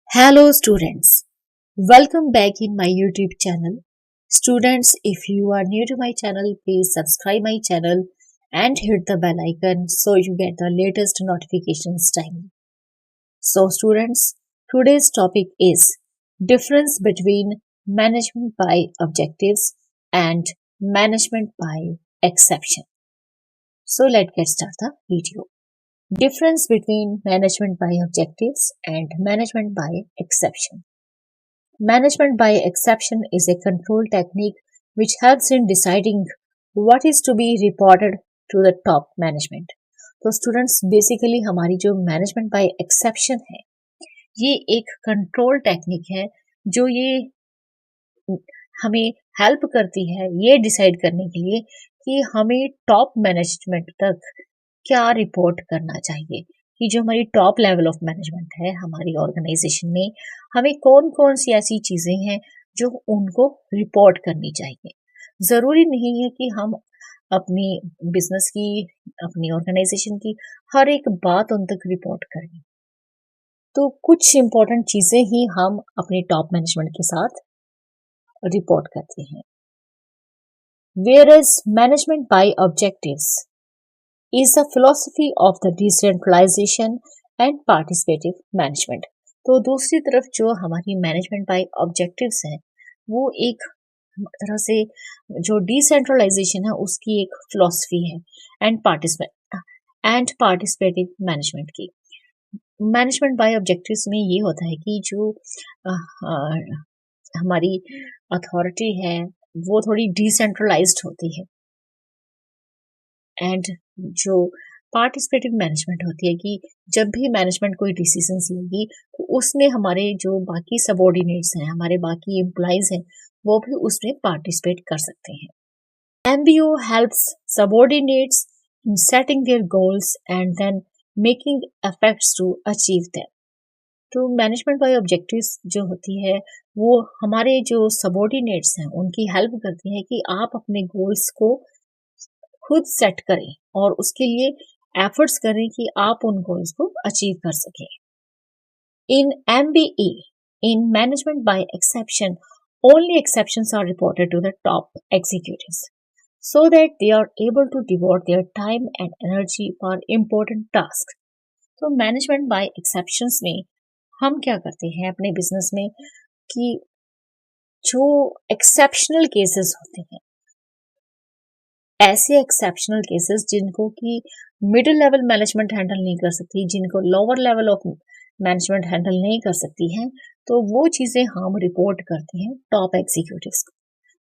Hello students, welcome back in my YouTube channel. Students, if you are new to my channel, please subscribe my channel and hit the bell icon so you get the latest notifications timely. So students, today's topic is difference between management by objectives and management by exception. So let's get started the video. Difference between management by objectives and management by exception. Management by exception is a control technique which helps in deciding what is to be reported to the top management. तो students basically हमारी जो management by exception है ये एक control technique है जो ये हमें हेल्प करती है ये डिसाइड करने के लिए कि हमें टॉप मैनेजमेंट तक क्या रिपोर्ट करना चाहिए कि जो हमारी टॉप लेवल ऑफ मैनेजमेंट है हमारी ऑर्गेनाइजेशन में हमें कौन कौन सी ऐसी चीजें हैं जो उनको रिपोर्ट करनी चाहिए। जरूरी नहीं है कि हम अपनी बिजनेस की अपनी ऑर्गेनाइजेशन की हर एक बात उन तक रिपोर्ट करें, तो कुछ इंपॉर्टेंट चीजें ही हम अपने टॉप मैनेजमेंट के साथ रिपोर्ट करते हैं। Whereas management by objectives is a philosophy of the decentralization and participative management. तो दूसरी तरफ जो हमारी मैनेजमेंट बाय ऑब्जेक्टिव्स है वो एक तरह से जो डिसेंट्रलाइजेशन है उसकी एक फिलॉसफी है एंड पार्टिसिपेटिव मैनेजमेंट की। मैनेजमेंट बाय ऑब्जेक्टिव्स में ये होता है कि जो हमारी अथॉरिटी है वो थोड़ी डिसेंट्रलाइज्ड होती है एंड जो पार्टिसिपेटिव मैनेजमेंट होती है कि जब भी मैनेजमेंट कोई डिसीजंस लेगी तो उसमें हमारे जो बाकी सबऑर्डिनेट्स हैं हमारे बाकी एम्प्लॉइज हैं वो भी उसमें पार्टिसिपेट कर सकते हैं। MBO helps subordinates in setting their goals and then making efforts to achieve them. तो मैनेजमेंट बाय ऑब्जेक्टिव्स जो होती है वो हमारे जो सबऑर्डिनेट्स हैं उनकी हेल्प करती है कि आप अपने गोल्स को खुद सेट करें और उसके लिए एफर्ट्स करें कि आप उन गोल्स को अचीव कर सकें। इन MBE, in management by exception, only exceptions are reported to the top executives so that they are able to devote their time and energy for important tasks. तो मैनेजमेंट बाय एक्सेप्शंस में हम क्या करते हैं अपने business में कि जो एक्सेप्शनल केसेस होते हैं ऐसे एक्सेप्शनल केसेस जिनको कि मिडिल लेवल मैनेजमेंट हैंडल नहीं कर सकती, जिनको lower level of management handle नहीं कर सकती हैं, तो वो चीजें हम रिपोर्ट करते हैं टॉप एग्जीक्यूटिव्स को।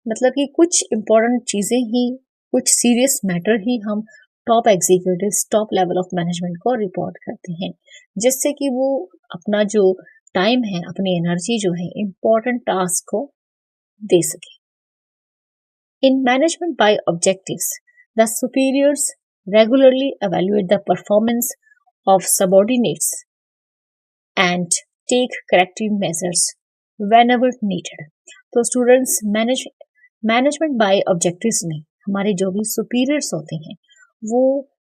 मतलब कि कुछ इंपॉर्टेंट चीजें ही कुछ सीरियस मैटर ही हम top executives top level of management को रिपोर्ट करते हैं जिससे कि वो अपना जो टाइम है अपनी एनर्जी जो है इंपॉर्टेंट टास्क को दे सके। In management by objectives, the superiors regularly evaluate the performance of subordinates and take corrective measures whenever needed. तो स्टूडेंट्स मैनेजमेंट बाय ऑब्जेक्टिव्स में हमारे जो भी सुपीरियर्स होते हैं वो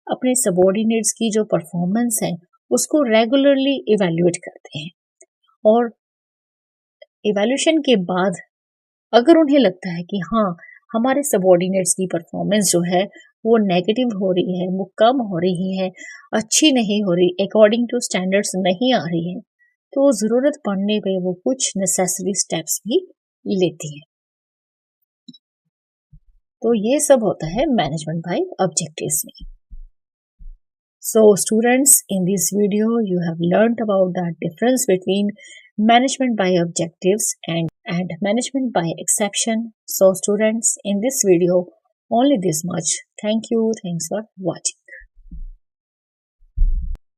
अपने सबऑर्डिनेट्स की जो परफॉर्मेंस है उसको रेगुलरली इवेल्युएट करते हैं और इवेल्यूशन के बाद अगर उन्हें लगता है कि हाँ हमारे सबऑर्डिनेट्स की परफॉर्मेंस जो है वो नेगेटिव हो रही है, वो कम हो रही है, अच्छी नहीं हो रही, अकॉर्डिंग टू स्टैंडर्ड्स नहीं आ रही है, तो जरूरत पड़ने पे वो कुछ नेसेसरी स्टेप्स भी लेती है। तो ये सब होता है मैनेजमेंट बाय ऑब्जेक्टिव्स में। So students, in this video you have learned about the difference between management by objectives and management by exception. So students, in this video only this much. Thank you. Thanks for watching.